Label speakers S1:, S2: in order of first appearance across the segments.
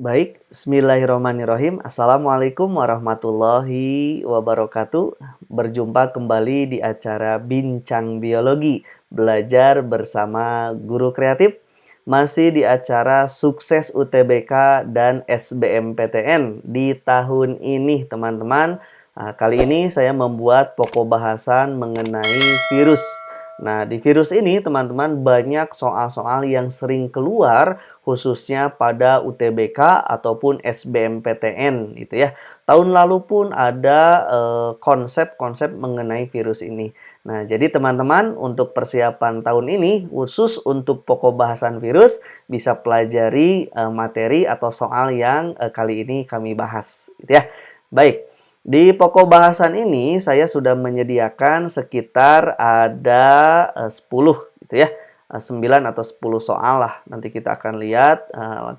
S1: Baik, bismillahirrahmanirrahim. Assalamualaikum warahmatullahi wabarakatuh. Berjumpa kembali di acara Bincang Biologi, belajar bersama guru kreatif. Masih di acara Sukses UTBK dan SBMPTN di tahun ini, teman-teman. Nah, kali ini saya membuat pokok bahasan mengenai virus. Nah, di virus ini, teman-teman, banyak soal-soal yang sering keluar khususnya pada UTBK ataupun SBMPTN gitu ya. Tahun lalu pun ada konsep-konsep mengenai virus ini. Nah, jadi teman-teman untuk persiapan tahun ini khusus untuk pokok bahasan virus bisa pelajari materi atau soal yang kali ini kami bahas gitu ya. Baik. Di pokok bahasan ini saya sudah menyediakan sekitar ada 10 gitu ya. 9 atau 10 soal lah. Nanti kita akan lihat,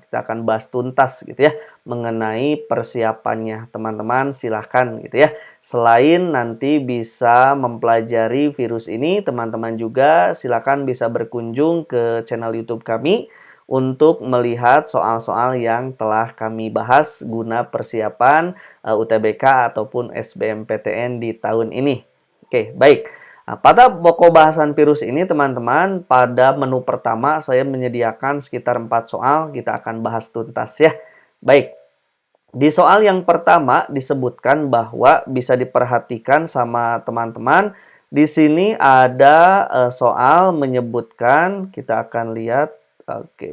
S1: kita akan bahas tuntas gitu ya mengenai persiapannya. Teman-teman silahkan gitu ya. Selain nanti bisa mempelajari virus ini, teman-teman juga silakan bisa berkunjung ke channel YouTube kami untuk melihat soal-soal yang telah kami bahas guna persiapan UTBK ataupun SBMPTN di tahun ini. Oke, baik. Nah, pada pokok bahasan virus ini, teman-teman, pada menu pertama saya menyediakan sekitar 4 soal. Kita akan bahas tuntas ya. Baik. Di soal yang pertama disebutkan bahwa bisa diperhatikan sama teman-teman. Di sini ada soal menyebutkan, kita akan lihat. Oke.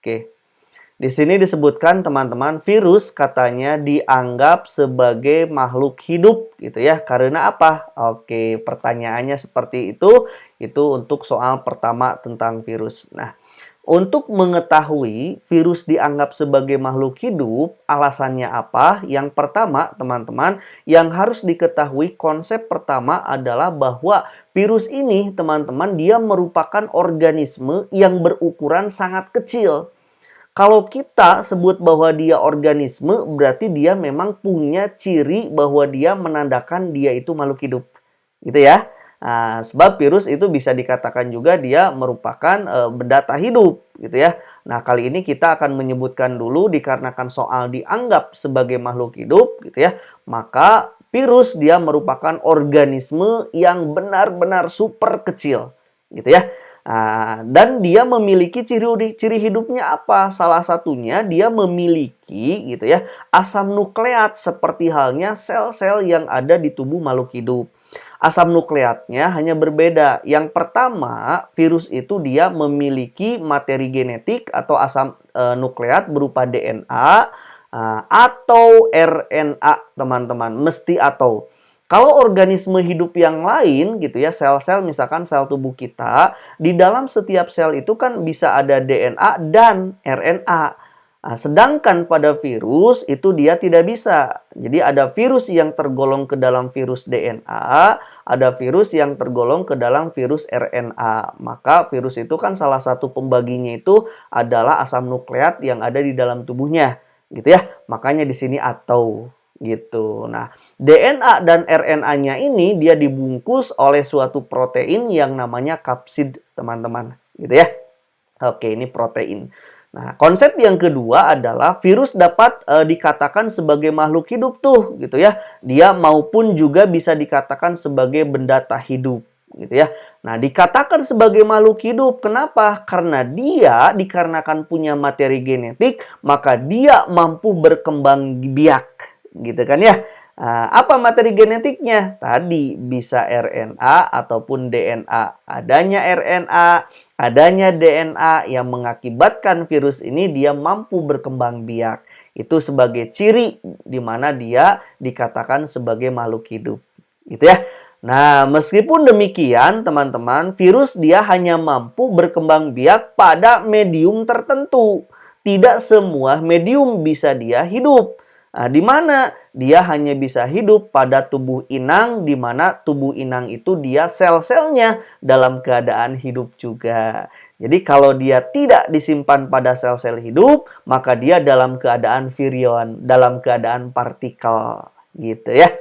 S1: Oke. Di sini disebutkan teman-teman virus katanya dianggap sebagai makhluk hidup gitu ya. Karena apa? Oke, pertanyaannya seperti itu. Itu untuk soal pertama tentang virus. Nah, untuk mengetahui virus dianggap sebagai makhluk hidup, alasannya apa? Yang pertama, teman-teman, yang harus diketahui konsep pertama adalah bahwa virus ini, teman-teman, dia merupakan organisme yang berukuran sangat kecil. Kalau kita sebut bahwa dia organisme, berarti dia memang punya ciri bahwa dia menandakan dia itu makhluk hidup. Gitu ya. Nah, sebab virus itu bisa dikatakan juga dia merupakan benda tak hidup. Gitu ya. Nah, kali ini kita akan menyebutkan dulu dikarenakan soal dianggap sebagai makhluk hidup. Gitu ya. Maka virus dia merupakan organisme yang benar-benar super kecil. Gitu ya. Nah, dan dia memiliki ciri hidupnya apa? Salah satunya dia memiliki gitu ya asam nukleat seperti halnya sel-sel yang ada di tubuh makhluk hidup. Asam nukleatnya hanya berbeda. Yang pertama, virus itu dia memiliki materi genetik atau asam nukleat berupa DNA atau RNA, teman-teman. Mesti atau. Kalau organisme hidup yang lain gitu ya, sel-sel misalkan sel tubuh kita, di dalam setiap sel itu kan bisa ada DNA dan RNA. Nah, sedangkan pada virus itu dia tidak bisa. Jadi ada virus yang tergolong ke dalam virus DNA, ada virus yang tergolong ke dalam virus RNA. Maka virus itu kan salah satu pembaginya itu adalah asam nukleat yang ada di dalam tubuhnya, gitu ya. Makanya di sini atau gitu. Nah, DNA dan RNA-nya ini dia dibungkus oleh suatu protein yang namanya kapsid, teman-teman. Gitu ya. Oke, ini protein. Nah, konsep yang kedua adalah virus dapat dikatakan sebagai makhluk hidup tuh, gitu ya. Dia maupun juga bisa dikatakan sebagai benda tak hidup, gitu ya. Nah, dikatakan sebagai makhluk hidup, kenapa? Karena dia dikarenakan punya materi genetik, maka dia mampu berkembang biak, gitu kan ya. Apa materi genetiknya? Tadi bisa RNA ataupun DNA. Adanya RNA, adanya DNA yang mengakibatkan virus ini dia mampu berkembang biak. Itu sebagai ciri di mana dia dikatakan sebagai makhluk hidup. Gitu ya. Nah, meskipun demikian, teman-teman, virus dia hanya mampu berkembang biak pada medium tertentu. Tidak semua medium bisa dia hidup. Nah, di mana dia hanya bisa hidup pada tubuh inang, di mana tubuh inang itu dia sel-selnya dalam keadaan hidup juga. Jadi kalau dia tidak disimpan pada sel-sel hidup, maka dia dalam keadaan virion, dalam keadaan partikel, gitu ya.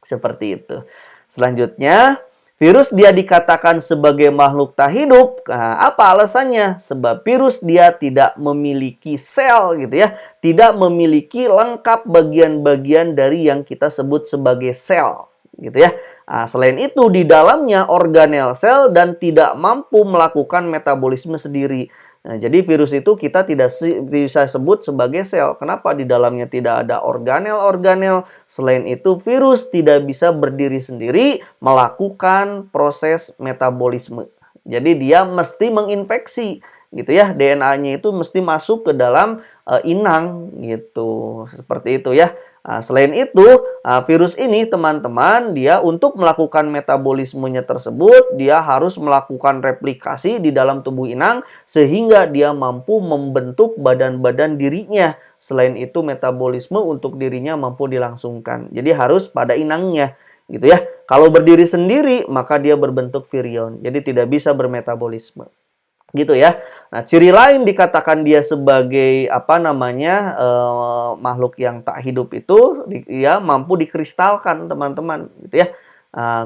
S1: Seperti itu. Selanjutnya, Virus dia dikatakan sebagai makhluk tak hidup. Nah, apa alasannya? Sebab virus dia tidak memiliki sel gitu ya. Tidak memiliki lengkap bagian-bagian dari yang kita sebut sebagai sel gitu ya. Nah, selain itu di dalamnya organel sel dan tidak mampu melakukan metabolisme sendiri. Nah, jadi virus itu kita tidak bisa sebut sebagai sel. Kenapa? Di dalamnya tidak ada organel-organel. Selain itu, virus tidak bisa berdiri sendiri melakukan proses metabolisme. Jadi dia mesti menginfeksi, gitu ya. DNA-nya itu mesti masuk ke dalam inang, gitu. Seperti itu ya. Nah, selain itu, virus ini teman-teman, dia untuk melakukan metabolismenya tersebut, dia harus melakukan replikasi di dalam tubuh inang sehingga dia mampu membentuk badan-badan dirinya. Selain itu, metabolisme untuk dirinya mampu dilangsungkan. Jadi harus pada inangnya, gitu ya. Kalau berdiri sendiri, maka dia berbentuk virion. Jadi tidak bisa bermetabolisme. Gitu ya. Nah, ciri lain dikatakan dia sebagai makhluk yang tak hidup itu dia mampu dikristalkan, teman-teman, gitu ya.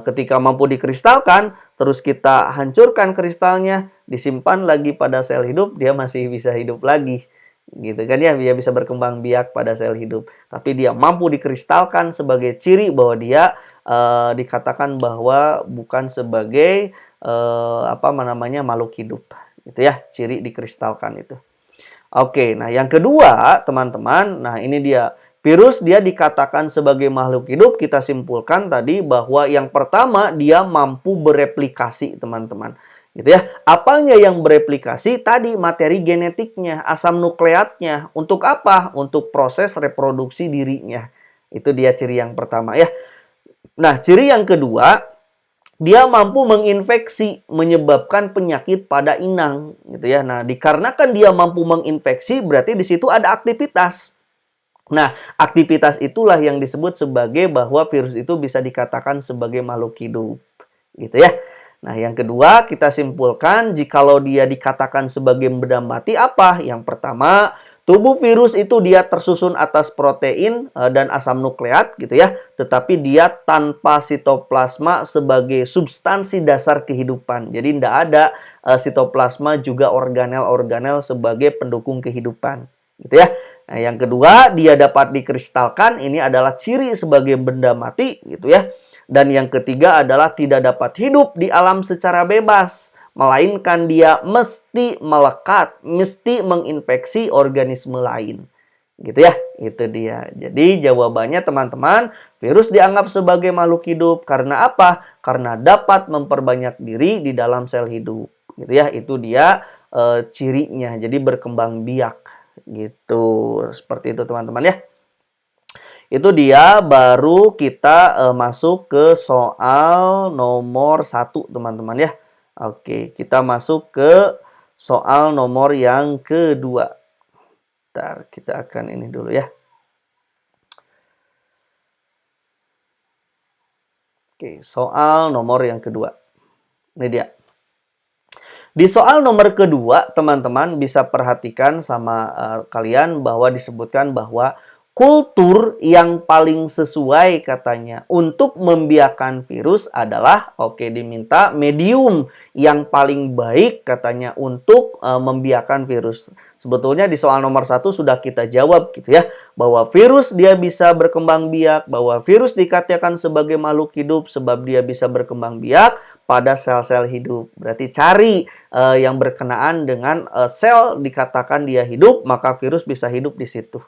S1: Ketika mampu dikristalkan, terus kita hancurkan kristalnya, disimpan lagi pada sel hidup, dia masih bisa hidup lagi. Gitu kan ya, dia bisa berkembang biak pada sel hidup. Tapi dia mampu dikristalkan sebagai ciri bahwa dia dikatakan bahwa bukan sebagai makhluk hidup. Gitu ya, ciri dikristalkan itu. Oke, nah yang kedua, teman-teman, nah ini dia. Virus dia dikatakan sebagai makhluk hidup, kita simpulkan tadi bahwa yang pertama dia mampu bereplikasi, teman-teman. Gitu ya. Apanya yang bereplikasi? Tadi materi genetiknya, asam nukleatnya. Untuk apa? Untuk proses reproduksi dirinya. Itu dia ciri yang pertama ya. Nah, ciri yang kedua, dia mampu menginfeksi, menyebabkan penyakit pada inang, gitu ya. Nah, dikarenakan dia mampu menginfeksi, berarti di situ ada aktivitas. Nah, aktivitas itulah yang disebut sebagai bahwa virus itu bisa dikatakan sebagai makhluk hidup, gitu ya. Nah, yang kedua kita simpulkan jikalau dia dikatakan sebagai benda mati apa? Yang pertama, tubuh virus itu dia tersusun atas protein dan asam nukleat gitu ya. Tetapi dia tanpa sitoplasma sebagai substansi dasar kehidupan. Jadi tidak ada sitoplasma juga organel-organel sebagai pendukung kehidupan gitu ya. Nah, yang kedua, dia dapat dikristalkan. Ini adalah ciri sebagai benda mati gitu ya. Dan yang ketiga adalah tidak dapat hidup di alam secara bebas, melainkan dia mesti melekat, mesti menginfeksi organisme lain. Gitu ya, itu dia. Jadi jawabannya teman-teman, virus dianggap sebagai makhluk hidup karena apa? Karena dapat memperbanyak diri di dalam sel hidup. Gitu ya, itu dia cirinya. Jadi berkembang biak. Gitu, seperti itu teman-teman ya. Itu dia baru kita masuk ke soal nomor 1 teman-teman ya. Oke, kita masuk ke soal nomor yang kedua. Bentar, kita akan ini dulu ya. Oke, soal nomor yang kedua. Ini dia. Di soal nomor kedua, teman-teman bisa perhatikan sama kalian bahwa disebutkan bahwa kultur yang paling sesuai katanya untuk membiarkan virus adalah diminta medium yang paling baik katanya untuk membiarkan virus. Sebetulnya di soal nomor 1 sudah kita jawab gitu ya, bahwa virus dia bisa berkembang biak, bahwa virus dikatakan sebagai makhluk hidup sebab dia bisa berkembang biak pada sel-sel hidup. Berarti cari yang berkenaan dengan sel dikatakan dia hidup, maka virus bisa hidup di situ.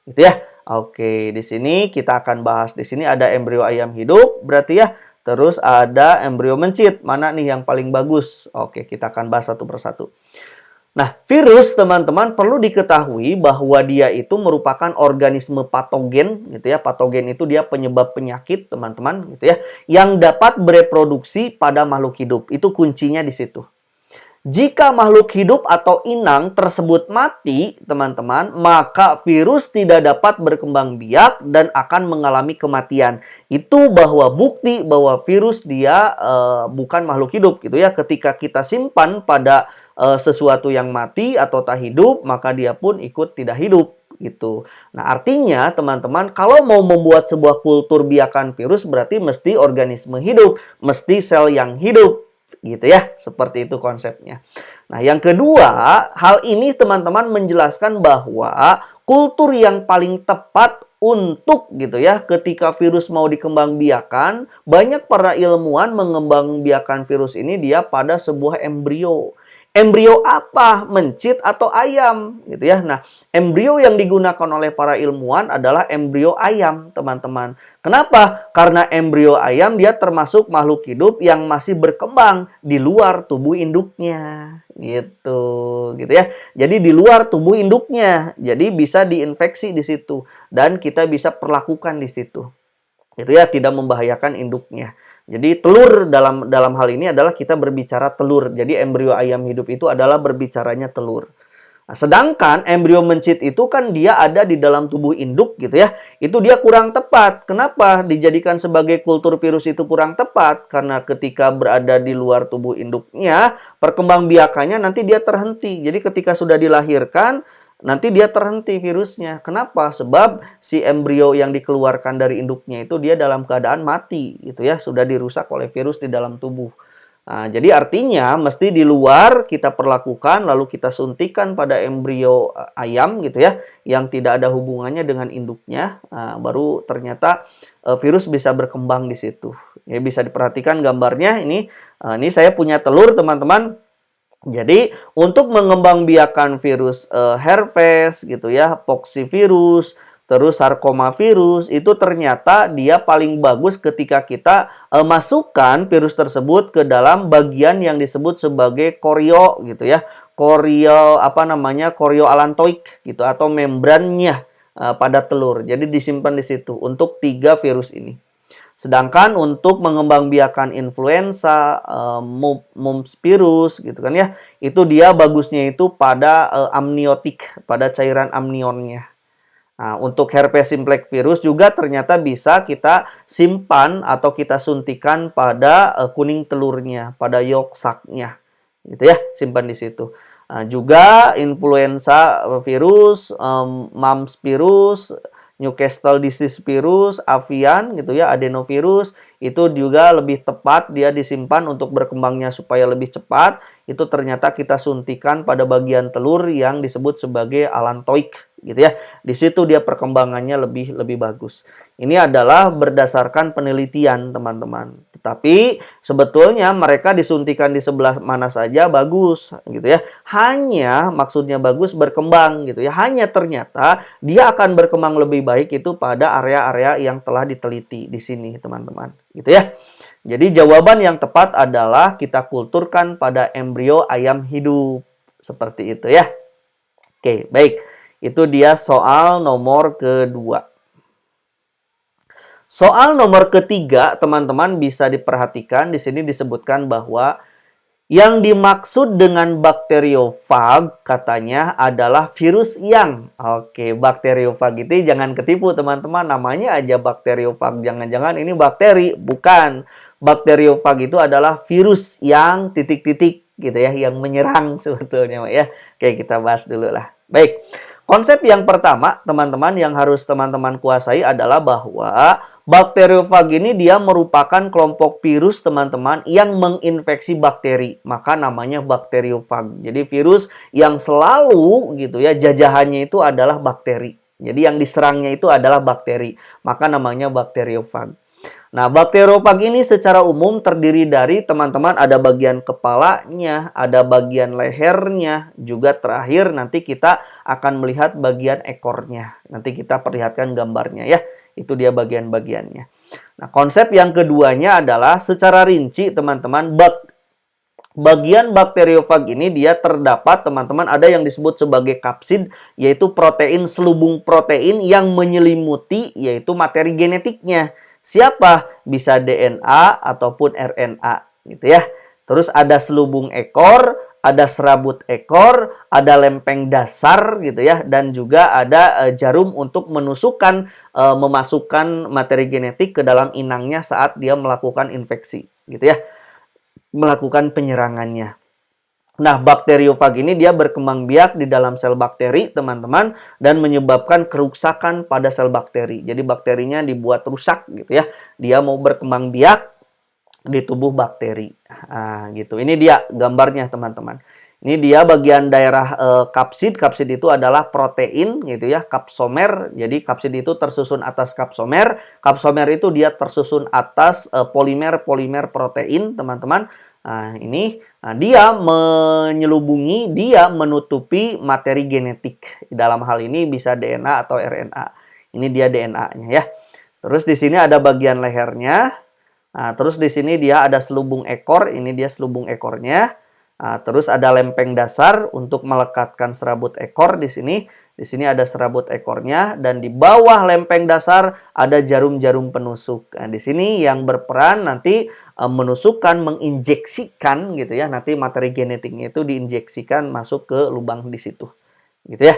S1: Gitu ya. Oke, di sini kita akan bahas. Di sini ada embrio ayam hidup, berarti ya. Terus ada embrio mencit. Mana nih yang paling bagus? Oke, kita akan bahas satu persatu. Nah, virus teman-teman perlu diketahui bahwa dia itu merupakan organisme patogen gitu ya. Patogen itu dia penyebab penyakit, teman-teman, gitu ya, yang dapat bereproduksi pada makhluk hidup. Itu kuncinya di situ. Jika makhluk hidup atau inang tersebut mati, teman-teman, maka virus tidak dapat berkembang biak dan akan mengalami kematian. Itu bahwa bukti bahwa virus dia bukan makhluk hidup gitu ya. Ketika kita simpan pada sesuatu yang mati atau tak hidup, maka dia pun ikut tidak hidup gitu. Nah, artinya teman-teman kalau mau membuat sebuah kultur biakan virus berarti mesti organisme hidup, mesti sel yang hidup gitu ya. Seperti itu konsepnya. Nah, yang kedua, hal ini teman-teman menjelaskan bahwa kultur yang paling tepat untuk gitu ya ketika virus mau dikembangbiakan, banyak para ilmuwan mengembangbiakan virus ini dia pada sebuah embrio. Embrio apa? Mencit atau ayam gitu ya. Nah, embrio yang digunakan oleh para ilmuwan adalah embrio ayam, teman-teman. Kenapa? Karena embrio ayam dia termasuk makhluk hidup yang masih berkembang di luar tubuh induknya. Gitu ya. Jadi di luar tubuh induknya. Jadi bisa diinfeksi di situ dan kita bisa perlakukan di situ. Itu ya, tidak membahayakan induknya. Jadi telur dalam hal ini adalah kita berbicara telur. Jadi embrio ayam hidup itu adalah berbicaranya telur. Nah, sedangkan embrio mencit itu kan dia ada di dalam tubuh induk gitu ya. Itu dia kurang tepat. Kenapa dijadikan sebagai kultur virus itu kurang tepat? Karena ketika berada di luar tubuh induknya, perkembangbiakannya nanti dia terhenti. Jadi ketika sudah dilahirkan, nanti dia terhenti virusnya. Kenapa? Sebab si embrio yang dikeluarkan dari induknya itu dia dalam keadaan mati gitu ya, sudah dirusak oleh virus di dalam tubuh. Nah, jadi artinya mesti di luar kita perlakukan lalu kita suntikan pada embrio ayam gitu ya, yang tidak ada hubungannya dengan induknya. Nah, baru ternyata virus bisa berkembang di situ. Ya, bisa diperhatikan gambarnya ini. Ini saya punya telur teman-teman. Jadi untuk mengembangbiakan virus herpes gitu ya, poxivirus, terus sarkomavirus itu ternyata dia paling bagus ketika kita masukkan virus tersebut ke dalam bagian yang disebut sebagai korio gitu ya. Korio apa namanya? Korio alantoik gitu atau membrannya pada telur. Jadi disimpan di situ untuk 3 virus ini. Sedangkan untuk mengembangbiakan influenza, mumps virus gitu kan ya, itu dia bagusnya itu pada amniotik, pada cairan amnionnya. Nah, untuk herpes simplex virus juga ternyata bisa kita simpan atau kita suntikan pada kuning telurnya, pada yolk sac-nya. Gitu ya, simpan di situ. Nah, juga influenza virus, mumps virus, Newcastle disease virus, avian gitu ya, adenovirus, itu juga lebih tepat dia disimpan untuk berkembangnya supaya lebih cepat. Itu ternyata kita suntikan pada bagian telur yang disebut sebagai alantoik gitu ya. Di situ dia perkembangannya lebih bagus. Ini adalah berdasarkan penelitian, teman-teman. Tetapi sebetulnya mereka disuntikan di sebelah mana saja bagus gitu ya. Hanya maksudnya bagus berkembang gitu ya. Hanya ternyata dia akan berkembang lebih baik itu pada area-area yang telah diteliti di sini, teman-teman. Gitu ya. Jadi jawaban yang tepat adalah kita kulturkan pada embrio ayam hidup. Seperti itu ya. Oke, baik. Itu dia soal nomor kedua. Soal nomor ketiga, teman-teman bisa diperhatikan di sini disebutkan bahwa yang dimaksud dengan bakteriofag katanya adalah virus yang. Oke, bakteriofag itu jangan ketipu teman-teman, namanya aja bakteriofag. Jangan-jangan ini bakteri, bukan. Bakteriofag itu adalah virus yang titik-titik gitu ya, yang menyerang sebetulnya ya. Oke, kita bahas dulu lah. Baik. Konsep yang pertama, teman-teman, yang harus teman-teman kuasai adalah bahwa bakteriofag ini dia merupakan kelompok virus, teman-teman, yang menginfeksi bakteri. Maka namanya bakteriofag. Jadi virus yang selalu gitu ya, jajahannya itu adalah bakteri. Jadi yang diserangnya itu adalah bakteri. Maka namanya bakteriofag. Nah, bakteriofag ini secara umum terdiri dari, teman-teman, ada bagian kepalanya, ada bagian lehernya, juga terakhir nanti kita akan melihat bagian ekornya. Nanti kita perlihatkan gambarnya ya. Itu dia bagian-bagiannya. Nah, konsep yang keduanya adalah secara rinci, teman-teman, bagian bakteriofag ini dia terdapat, teman-teman, ada yang disebut sebagai kapsid, yaitu protein selubung protein yang menyelimuti, yaitu materi genetiknya. Siapa? Bisa DNA ataupun RNA, gitu ya. Terus ada selubung ekor, ada serabut ekor, ada lempeng dasar gitu ya, dan juga ada jarum untuk menusukkan, memasukkan materi genetik ke dalam inangnya saat dia melakukan infeksi, gitu ya, melakukan penyerangannya. Nah, bakteriofag ini dia berkembang biak di dalam sel bakteri, teman-teman, dan menyebabkan kerusakan pada sel bakteri. Jadi bakterinya dibuat rusak gitu ya. Dia mau berkembang biak di tubuh bakteri. Nah, gitu. Ini dia gambarnya, teman-teman. Ini dia bagian daerah kapsid. Kapsid itu adalah protein gitu ya, kapsomer. Jadi kapsid itu tersusun atas kapsomer. Kapsomer itu dia tersusun atas polimer-polimer protein, teman-teman. Nah, ini dia menyelubungi, dia menutupi materi genetik. Dalam hal ini bisa DNA atau RNA. Ini dia DNA-nya ya. Terus di sini ada bagian lehernya. Nah, terus di sini dia ada selubung ekor. Ini dia selubung ekornya. Nah, terus ada lempeng dasar untuk melekatkan serabut ekor di sini. Di sini ada serabut ekornya dan di bawah lempeng dasar ada jarum-jarum penusuk. Nah, di sini yang berperan nanti menusukkan, menginjeksikan gitu ya. Nanti materi genetiknya itu diinjeksikan masuk ke lubang di situ. Gitu ya.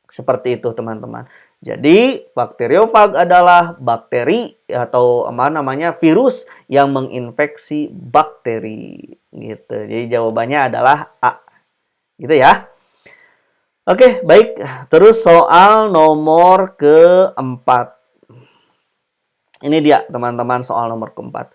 S1: Seperti itu, teman-teman. Jadi, bakteriofag adalah bakteri atau apa namanya virus yang menginfeksi bakteri. Gitu. Jadi jawabannya adalah A. Gitu ya. Oke, baik. Terus soal nomor keempat. Ini dia, teman-teman, soal nomor keempat.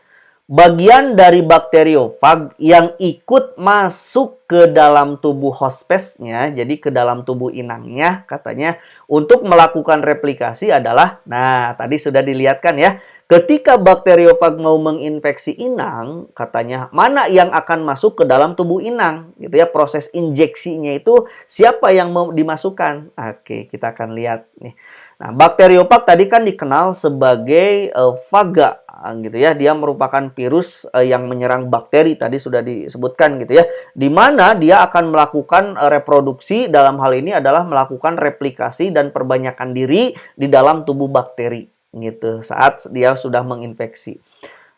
S1: Bagian dari bakteriofag yang ikut masuk ke dalam tubuh hospesnya, jadi ke dalam tubuh inangnya katanya, untuk melakukan replikasi adalah, nah tadi sudah dilihatkan ya, ketika bakteriofag mau menginfeksi inang, katanya mana yang akan masuk ke dalam tubuh inang, gitu ya, proses injeksinya itu siapa yang mau dimasukkan? Oke, kita akan lihat nih. Nah, bakteriofag tadi kan dikenal sebagai faga gitu ya. Dia merupakan virus yang menyerang bakteri, tadi sudah disebutkan gitu ya. Di mana dia akan melakukan reproduksi, dalam hal ini adalah melakukan replikasi dan perbanyakan diri di dalam tubuh bakteri gitu saat dia sudah menginfeksi.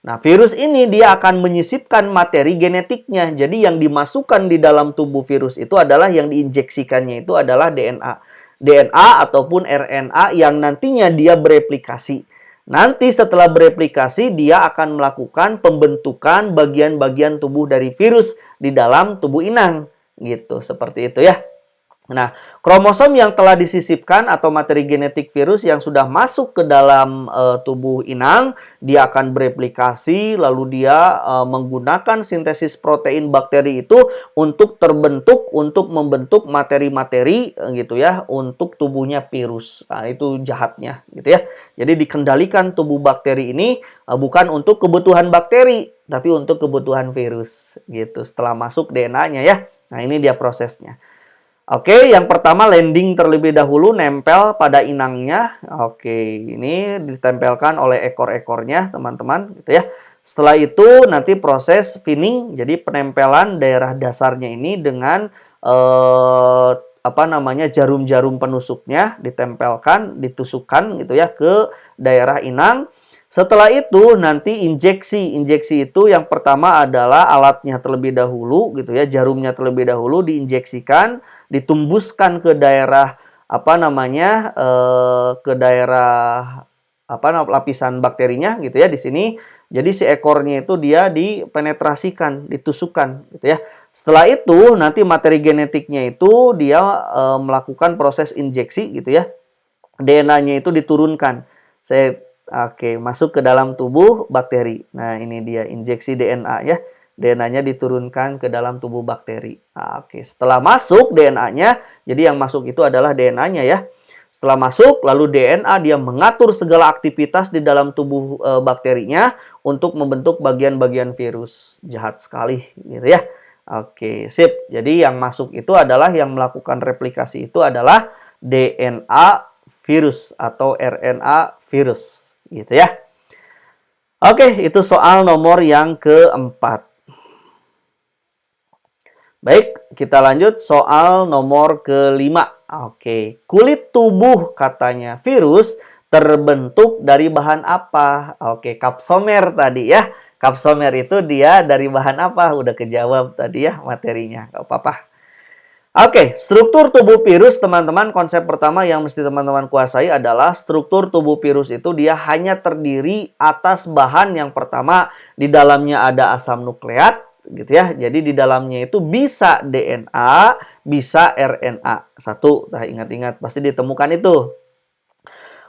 S1: Nah, virus ini dia akan menyisipkan materi genetiknya. Jadi yang dimasukkan di dalam tubuh virus itu adalah yang diinjeksikannya itu adalah DNA. DNA ataupun RNA yang nantinya dia bereplikasi. Nanti setelah bereplikasi dia akan melakukan pembentukan bagian-bagian tubuh dari virus di dalam tubuh inang. Gitu, seperti itu ya. Nah, kromosom yang telah disisipkan atau materi genetik virus yang sudah masuk ke dalam tubuh inang, dia akan bereplikasi, lalu dia menggunakan sintesis protein bakteri itu untuk terbentuk, untuk membentuk materi-materi gitu ya, untuk tubuhnya virus. Nah, itu jahatnya gitu ya. Jadi dikendalikan tubuh bakteri ini bukan untuk kebutuhan bakteri, tapi untuk kebutuhan virus gitu. Setelah masuk DNA-nya ya. Nah, ini dia prosesnya. Oke, yang pertama landing terlebih dahulu, nempel pada inangnya. Oke, ini ditempelkan oleh ekor-ekornya, teman-teman, gitu ya. Setelah itu nanti proses finning, jadi penempelan daerah dasarnya ini dengan apa namanya jarum-jarum penusuknya ditempelkan, ditusukkan gitu ya ke daerah inang. Setelah itu nanti injeksi. Injeksi itu yang pertama adalah alatnya terlebih dahulu gitu ya, jarumnya terlebih dahulu diinjeksikan, ditumbuskan ke daerah apa namanya ke daerah apa lapisan bakterinya gitu ya di sini. Jadi si ekornya itu dia dipenetrasikan, ditusukkan gitu ya. Setelah itu nanti materi genetiknya itu dia melakukan proses injeksi gitu ya. DNA-nya itu diturunkan. Oke, masuk ke dalam tubuh bakteri. Nah, ini dia injeksi DNA ya. DNA-nya diturunkan ke dalam tubuh bakteri. Nah, oke, setelah masuk DNA-nya, jadi yang masuk itu adalah DNA-nya ya. Setelah masuk, lalu DNA dia mengatur segala aktivitas di dalam tubuh bakterinya untuk membentuk bagian-bagian virus. Jahat sekali gitu ya. Oke, sip. Jadi yang masuk itu adalah yang melakukan replikasi itu adalah DNA virus atau RNA virus. Gitu ya. Oke, itu soal nomor yang keempat. Baik, kita lanjut soal nomor kelima. Oke, kulit tubuh katanya virus terbentuk dari bahan apa? Oke, kapsomer tadi ya. Kapsomer itu dia dari bahan apa? Udah kejawab tadi ya materinya. Gak apa-apa. Oke, struktur tubuh virus, teman-teman, konsep pertama yang mesti teman-teman kuasai adalah struktur tubuh virus itu dia hanya terdiri atas bahan yang pertama, di dalamnya ada asam nukleat, gitu ya. Jadi di dalamnya itu bisa DNA, bisa RNA. Satu, nah ingat-ingat pasti ditemukan itu.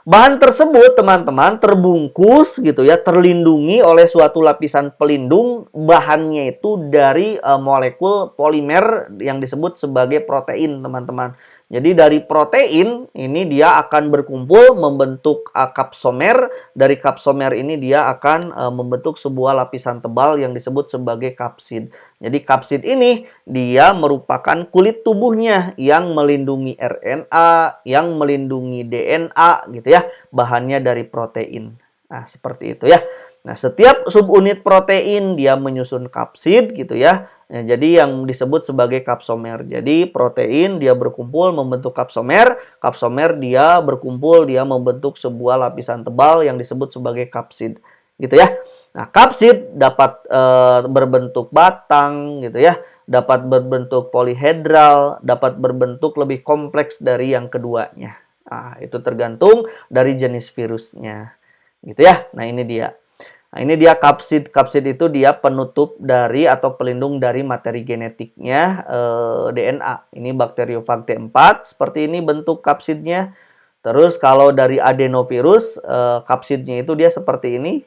S1: Bahan tersebut teman-teman terbungkus gitu ya, terlindungi oleh suatu lapisan pelindung. Bahannya itu dari molekul polimer yang disebut sebagai protein, teman-teman. Jadi dari protein ini dia akan berkumpul membentuk kapsomer. Dari kapsomer ini dia akan membentuk sebuah lapisan tebal yang disebut sebagai kapsid. Jadi kapsid ini dia merupakan kulit tubuhnya yang melindungi RNA, yang melindungi DNA gitu ya. Bahannya dari protein. Nah, seperti itu ya. Nah, setiap subunit protein dia menyusun kapsid gitu ya. Nah, jadi yang disebut sebagai kapsomer. Jadi protein dia berkumpul membentuk kapsomer, kapsomer dia berkumpul dia membentuk sebuah lapisan tebal yang disebut sebagai kapsid. Gitu ya. Nah, kapsid dapat berbentuk batang gitu ya, dapat berbentuk polihedral, dapat berbentuk lebih kompleks dari yang keduanya. Nah, itu tergantung dari jenis virusnya. Gitu ya. Nah, ini dia. Nah, ini dia kapsid. Kapsid itu dia penutup dari atau pelindung dari materi genetiknya DNA. Ini Bacteriophage 4. Seperti ini bentuk kapsidnya. Terus kalau dari adenovirus, kapsidnya itu dia seperti ini.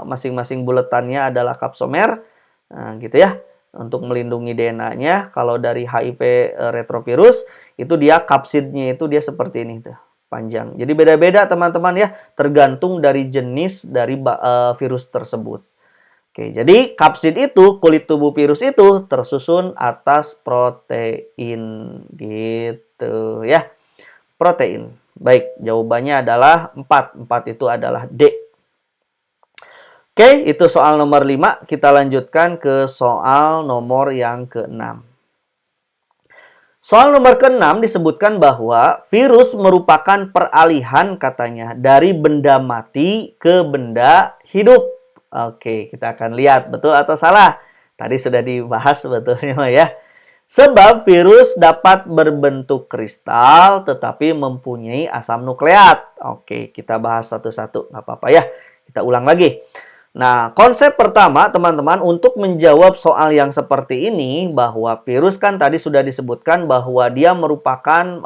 S1: Masing-masing buletannya adalah kapsomer. Nah, gitu ya. Untuk melindungi DNA-nya. Kalau dari HIV retrovirus, itu dia kapsidnya itu dia seperti ini tuh. Panjang. Jadi beda-beda teman-teman ya, tergantung dari jenis dari virus tersebut. Oke, jadi kapsid itu, kulit tubuh virus itu tersusun atas protein gitu ya. Protein. Baik, jawabannya adalah 4. 4 itu adalah D. Oke, itu soal nomor 5. Kita lanjutkan ke soal nomor yang ke-6. Soal nomor ke-6 disebutkan bahwa virus merupakan peralihan katanya dari benda mati ke benda hidup. Oke, kita akan lihat betul atau salah. Tadi sudah dibahas sebetulnya ya. Sebab virus dapat berbentuk kristal tetapi mempunyai asam nukleat. Oke, kita bahas satu-satu. Nggak apa-apa ya. Kita ulang lagi. Nah, konsep pertama teman-teman untuk menjawab soal yang seperti ini bahwa virus kan tadi sudah disebutkan bahwa dia merupakan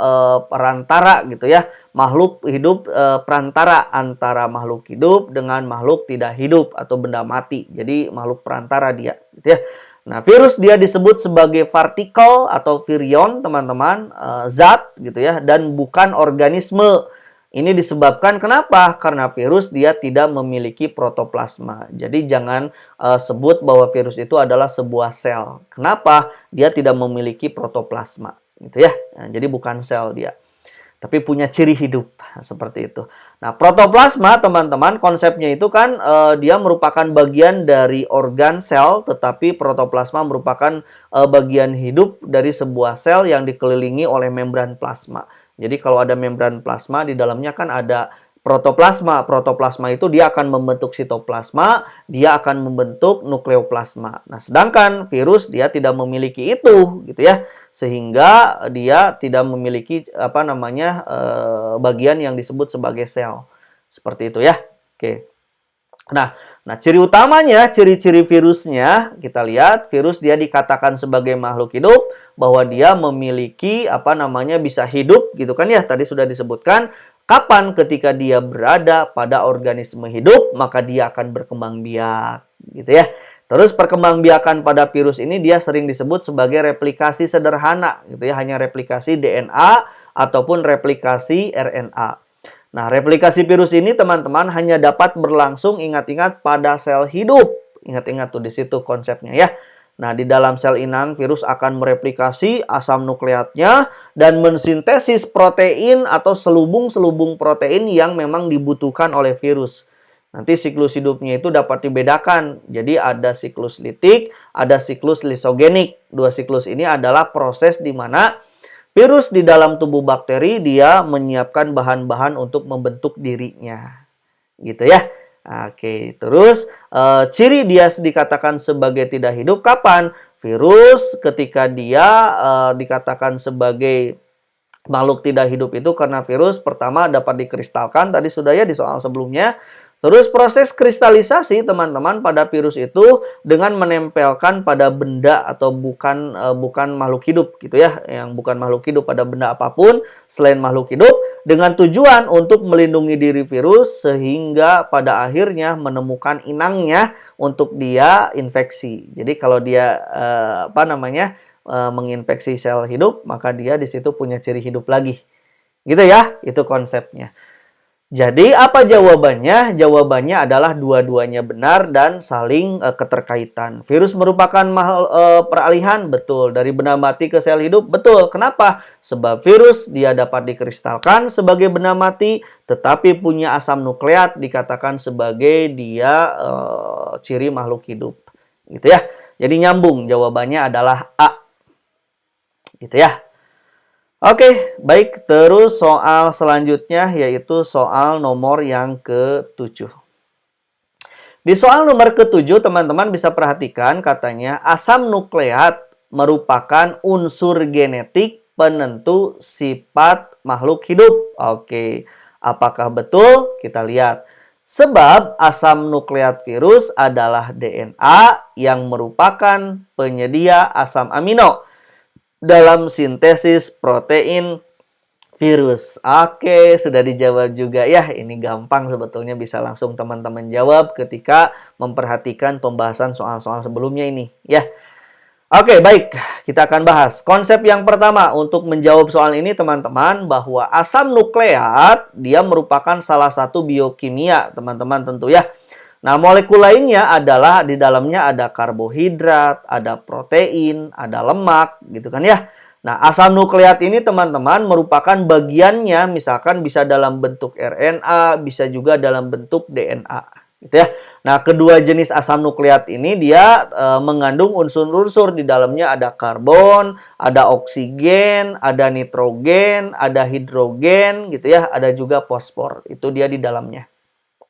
S1: perantara gitu ya, makhluk hidup perantara antara makhluk hidup dengan makhluk tidak hidup atau benda mati. Jadi makhluk perantara dia gitu ya. Nah, virus dia disebut sebagai partikel atau virion teman-teman, zat gitu ya, dan bukan organisme. Ini disebabkan kenapa? Karena virus dia tidak memiliki protoplasma. Jadi jangan sebut bahwa virus itu adalah sebuah sel. Kenapa? Dia tidak memiliki protoplasma, gitu ya. Nah, jadi bukan sel dia, tapi punya ciri hidup seperti itu. Nah, protoplasma teman-teman konsepnya itu kan dia merupakan bagian dari organ sel, tetapi protoplasma merupakan bagian hidup dari sebuah sel yang dikelilingi oleh membran plasma. Jadi kalau ada membran plasma di dalamnya kan ada protoplasma. Protoplasma itu dia akan membentuk sitoplasma, dia akan membentuk nukleoplasma. Nah, sedangkan virus dia tidak memiliki itu gitu ya. Sehingga dia tidak memiliki bagian yang disebut sebagai sel. Seperti itu ya. Oke. Nah, ciri utamanya, ciri-ciri virusnya, kita lihat virus dia dikatakan sebagai makhluk hidup bahwa dia memiliki bisa hidup gitu kan ya. Tadi sudah disebutkan kapan ketika dia berada pada organisme hidup, maka dia akan berkembang biak gitu ya. Terus perkembangbiakan pada virus ini dia sering disebut sebagai replikasi sederhana gitu ya, hanya replikasi DNA ataupun replikasi RNA. Nah, replikasi virus ini teman-teman hanya dapat berlangsung ingat-ingat pada sel hidup. Ingat-ingat tuh di situ konsepnya ya. Nah, di dalam sel inang virus akan mereplikasi asam nukleatnya dan mensintesis protein atau selubung-selubung protein yang memang dibutuhkan oleh virus. Nanti siklus hidupnya itu dapat dibedakan. Jadi ada siklus litik, ada siklus lisogenik. Dua siklus ini adalah proses di mana virus di dalam tubuh bakteri dia menyiapkan bahan-bahan untuk membentuk dirinya. Gitu ya. Oke, terus ciri dia dikatakan sebagai tidak hidup kapan? Virus ketika dia dikatakan sebagai makhluk tidak hidup itu karena virus pertama dapat dikristalkan tadi sudah ya di soal sebelumnya. Terus proses kristalisasi teman-teman pada virus itu dengan menempelkan pada benda atau bukan makhluk hidup gitu ya, yang bukan makhluk hidup pada benda apapun selain makhluk hidup dengan tujuan untuk melindungi diri virus sehingga pada akhirnya menemukan inangnya untuk dia infeksi. Jadi kalau dia menginfeksi sel hidup, maka dia di situ punya ciri hidup lagi. Gitu ya, itu konsepnya. Jadi apa jawabannya? Jawabannya adalah dua-duanya benar dan saling keterkaitan. Virus merupakan peralihan, betul. Dari benda mati ke sel hidup, betul. Kenapa? Sebab virus dia dapat dikristalkan sebagai benda mati, tetapi punya asam nukleat dikatakan sebagai dia ciri makhluk hidup. Gitu ya. Jadi nyambung, jawabannya adalah A. Gitu ya. Oke, baik. Terus soal selanjutnya yaitu soal nomor yang ke-7. Di soal nomor ke-7, teman-teman bisa perhatikan katanya asam nukleat merupakan unsur genetik penentu sifat makhluk hidup. Oke, apakah betul? Kita lihat. Sebab asam nukleat virus adalah DNA yang merupakan penyedia asam amino dalam sintesis protein virus. Oke, sudah dijawab juga ya. Ini gampang sebetulnya, bisa langsung teman-teman jawab ketika memperhatikan pembahasan soal-soal sebelumnya ini ya. Oke, baik. Kita akan bahas. Konsep yang pertama untuk menjawab soal ini teman-teman, bahwa asam nukleat dia merupakan salah satu biokimia, teman-teman tentu ya. Nah, molekul lainnya adalah di dalamnya ada karbohidrat, ada protein, ada lemak, gitu kan ya. Nah, asam nukleat ini teman-teman merupakan bagiannya, misalkan bisa dalam bentuk RNA, bisa juga dalam bentuk DNA, gitu ya. Nah, kedua jenis asam nukleat ini dia mengandung unsur-unsur, di dalamnya ada karbon, ada oksigen, ada nitrogen, ada hidrogen, gitu ya, ada juga fosfor. Itu dia di dalamnya.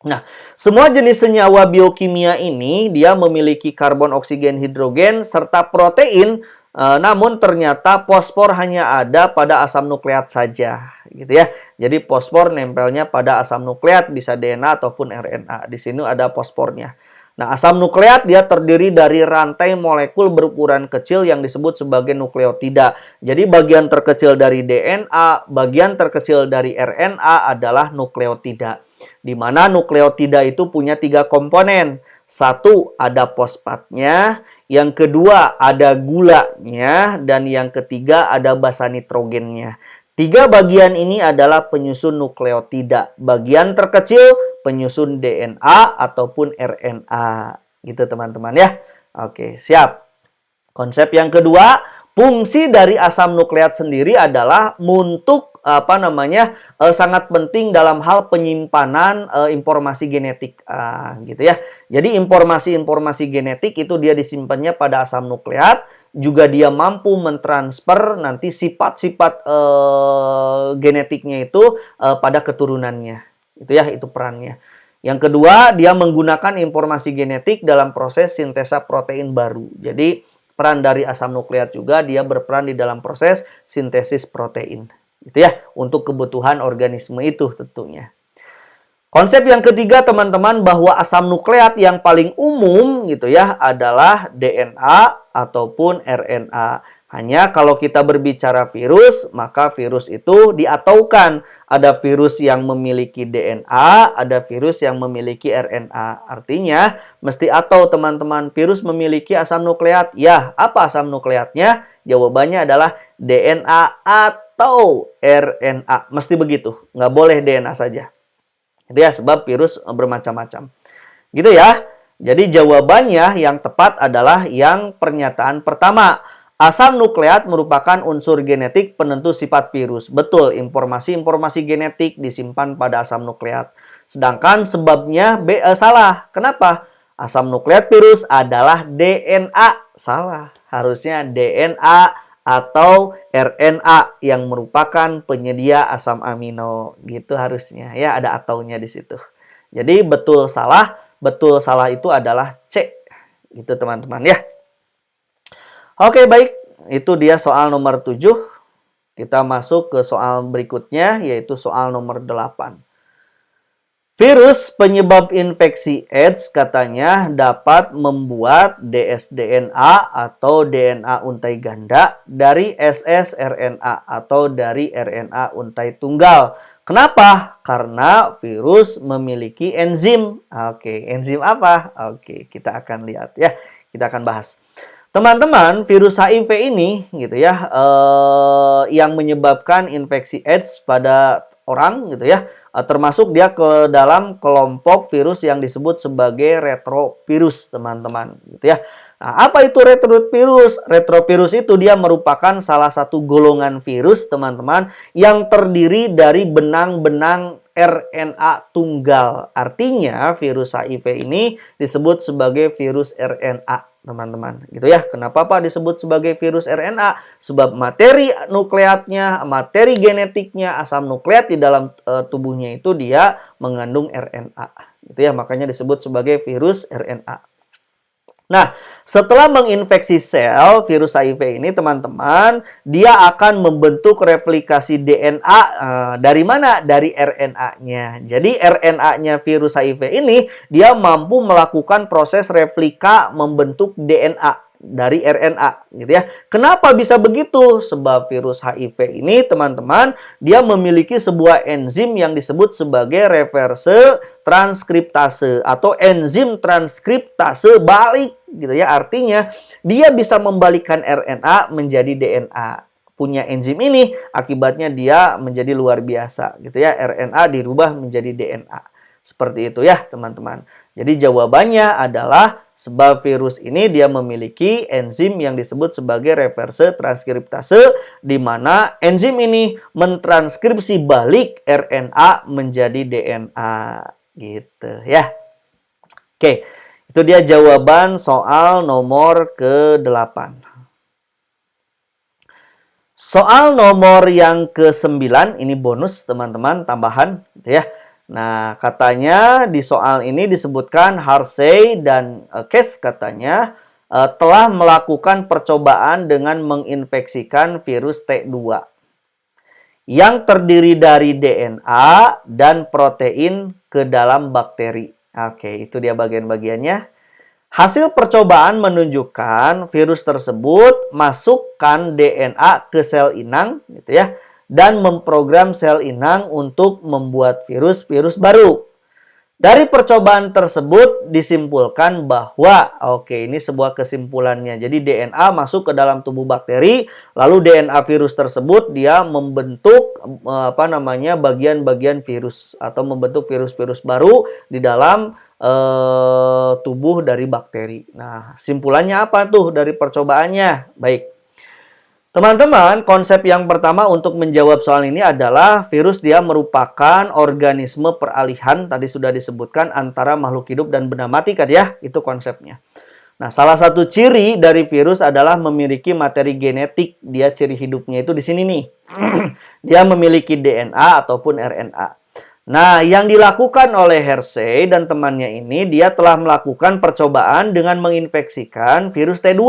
S1: Nah, semua jenis senyawa biokimia ini dia memiliki karbon, oksigen, hidrogen, serta protein. Namun ternyata fosfor hanya ada pada asam nukleat saja, gitu ya. Jadi fosfor nempelnya pada asam nukleat, bisa DNA ataupun RNA. Di sini ada fosfornya. Nah, asam nukleat dia terdiri dari rantai molekul berukuran kecil yang disebut sebagai nukleotida. Jadi bagian terkecil dari DNA, bagian terkecil dari RNA adalah nukleotida. Di mana nukleotida itu punya 3 komponen. Satu, ada fosfatnya. Yang kedua, ada gulanya. Dan yang ketiga, ada basa nitrogennya. 3 bagian ini adalah penyusun nukleotida. Bagian terkecil, penyusun DNA ataupun RNA. Gitu teman-teman ya. Oke, siap. Konsep yang kedua, fungsi dari asam nukleat sendiri adalah untuk sangat penting dalam hal penyimpanan informasi genetik, gitu ya. Jadi informasi-informasi genetik itu dia disimpannya pada asam nukleat, juga dia mampu mentransfer nanti sifat-sifat genetiknya itu pada keturunannya. Itu ya, itu perannya. Yang kedua, dia menggunakan informasi genetik dalam proses sintesa protein baru. Jadi peran dari asam nukleat juga dia berperan di dalam proses sintesis protein. Gitu ya, untuk kebutuhan organisme itu tentunya. Konsep yang ketiga teman-teman, bahwa asam nukleat yang paling umum gitu ya adalah DNA ataupun RNA. Hanya kalau kita berbicara virus, maka virus itu diataukan. Ada virus yang memiliki DNA, ada virus yang memiliki RNA. Artinya mesti atau teman-teman, virus memiliki asam nukleat. Ya, apa asam nukleatnya? Jawabannya adalah DNA atau RNA. Mesti begitu. Nggak boleh DNA saja. Itu ya, sebab virus bermacam-macam. Gitu ya. Jadi jawabannya yang tepat adalah yang pernyataan pertama. Asam nukleat merupakan unsur genetik penentu sifat virus. Betul, informasi-informasi genetik disimpan pada asam nukleat. Sedangkan sebabnya salah. Kenapa? Asam nukleat virus adalah DNA. Salah. Harusnya DNA atau RNA yang merupakan penyedia asam amino. Gitu harusnya. Ya, ada ataunya di situ. Jadi betul salah itu adalah C. Gitu teman-teman ya. Oke, baik. Itu dia soal nomor 7. Kita masuk ke soal berikutnya, yaitu soal nomor 8. Virus penyebab infeksi AIDS katanya dapat membuat dsDNA atau DNA untai ganda dari ssRNA atau dari RNA untai tunggal. Kenapa? Karena virus memiliki enzim. Oke, enzim apa? Oke, kita akan lihat ya. Kita akan bahas. Teman-teman, virus HIV ini gitu ya, yang menyebabkan infeksi AIDS pada orang gitu ya, termasuk dia ke dalam kelompok virus yang disebut sebagai retrovirus, teman-teman, gitu ya. Nah, apa itu retrovirus? Retrovirus itu dia merupakan salah satu golongan virus, teman-teman, yang terdiri dari benang-benang RNA tunggal. Artinya, virus HIV ini disebut sebagai virus RNA, teman-teman. Gitu ya. Kenapa Pak disebut sebagai virus RNA? Sebab materi nukleatnya, materi genetiknya, asam nukleat di dalam tubuhnya itu dia mengandung RNA. Gitu ya, makanya disebut sebagai virus RNA. Nah, setelah menginfeksi sel virus HIV ini, teman-teman, dia akan membentuk replikasi DNA dari mana? Dari RNA-nya. Jadi, RNA-nya virus HIV ini, dia mampu melakukan proses replika membentuk DNA dari RNA, gitu ya. Kenapa bisa begitu? Sebab virus HIV ini, teman-teman, dia memiliki sebuah enzim yang disebut sebagai reverse transkriptase atau enzim transkriptase balik, gitu ya. Artinya dia bisa membalikkan RNA menjadi DNA. Punya enzim ini akibatnya dia menjadi luar biasa, gitu ya. RNA dirubah menjadi DNA. Seperti itu ya, teman-teman. Jadi jawabannya adalah sebab virus ini dia memiliki enzim yang disebut sebagai reverse transkriptase, di mana enzim ini mentranskripsi balik RNA menjadi DNA. Gitu ya. Oke, itu dia jawaban soal nomor ke-8. Soal nomor yang ke-9, ini bonus teman-teman, tambahan gitu ya. Nah, katanya di soal ini disebutkan Harsey dan Case katanya telah melakukan percobaan dengan menginfeksikan virus T2 yang terdiri dari DNA dan protein ke dalam bakteri. Oke, itu dia bagian-bagiannya. Hasil percobaan menunjukkan virus tersebut masukkan DNA ke sel inang, gitu ya, dan memprogram sel inang untuk membuat virus-virus baru. Dari percobaan tersebut disimpulkan bahwa, oke, ini sebuah kesimpulannya. Jadi DNA masuk ke dalam tubuh bakteri, lalu DNA virus tersebut dia membentuk bagian-bagian virus atau membentuk virus-virus baru di dalam tubuh dari bakteri. Nah, simpulannya apa tuh dari percobaannya? Baik. Teman-teman, konsep yang pertama untuk menjawab soal ini adalah virus dia merupakan organisme peralihan, tadi sudah disebutkan, antara makhluk hidup dan benda mati kan ya, itu konsepnya. Nah, salah satu ciri dari virus adalah memiliki materi genetik, dia ciri hidupnya itu di sini nih. Dia memiliki DNA ataupun RNA. Nah, yang dilakukan oleh Harsey dan temannya ini, dia telah melakukan percobaan dengan menginfeksikan virus T2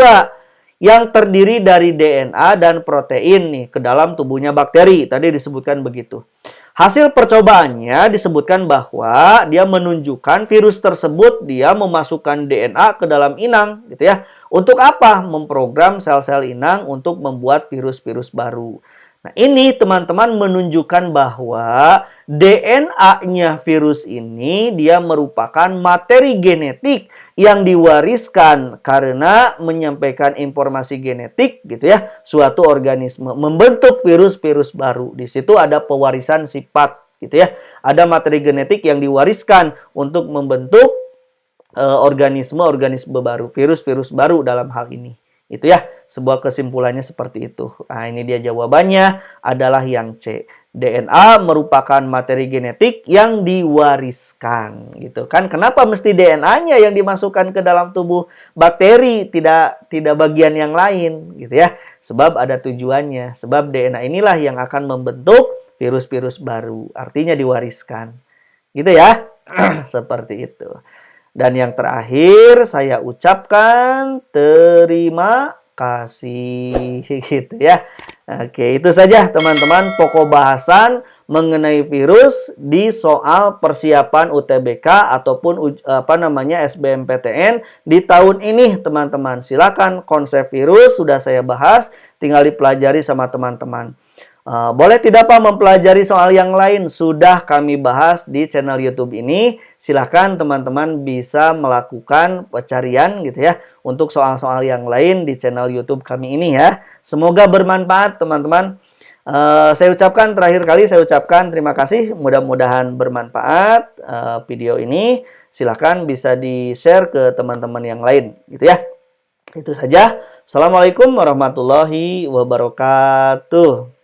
S1: yang terdiri dari DNA dan protein nih ke dalam tubuhnya bakteri. Tadi disebutkan begitu. Hasil percobaannya disebutkan bahwa dia menunjukkan virus tersebut dia memasukkan DNA ke dalam inang, gitu ya. Untuk apa? Memprogram sel-sel inang untuk membuat virus-virus baru. Nah, ini teman-teman menunjukkan bahwa DNA-nya virus ini dia merupakan materi genetik yang diwariskan karena menyampaikan informasi genetik, gitu ya, suatu organisme membentuk virus-virus baru. Di situ ada pewarisan sifat, gitu ya. Ada materi genetik yang diwariskan untuk membentuk organisme-organisme baru, virus-virus baru dalam hal ini. Itu ya, sebuah kesimpulannya seperti itu. Nah, ini dia jawabannya adalah yang C. DNA merupakan materi genetik yang diwariskan, gitu kan. Kenapa mesti DNA-nya yang dimasukkan ke dalam tubuh bakteri, tidak bagian yang lain, gitu ya. Sebab ada tujuannya. Sebab DNA inilah yang akan membentuk virus-virus baru. Artinya diwariskan. Gitu ya. Seperti itu. Dan yang terakhir saya ucapkan terima kasih, gitu ya. Oke, itu saja teman-teman pokok bahasan mengenai virus di soal persiapan UTBK ataupun SBMPTN di tahun ini, teman-teman. Silakan, konsep virus sudah saya bahas, tinggal dipelajari sama teman-teman. Boleh tidak Pak mempelajari soal yang lain? Sudah kami bahas di channel YouTube ini. Silahkan teman-teman bisa melakukan pencarian gitu ya untuk soal-soal yang lain di channel YouTube kami ini ya. Semoga bermanfaat teman-teman. Terakhir kali saya ucapkan terima kasih. Mudah-mudahan bermanfaat video ini. Silahkan bisa di-share ke teman-teman yang lain gitu ya. Itu saja. Assalamualaikum warahmatullahi wabarakatuh.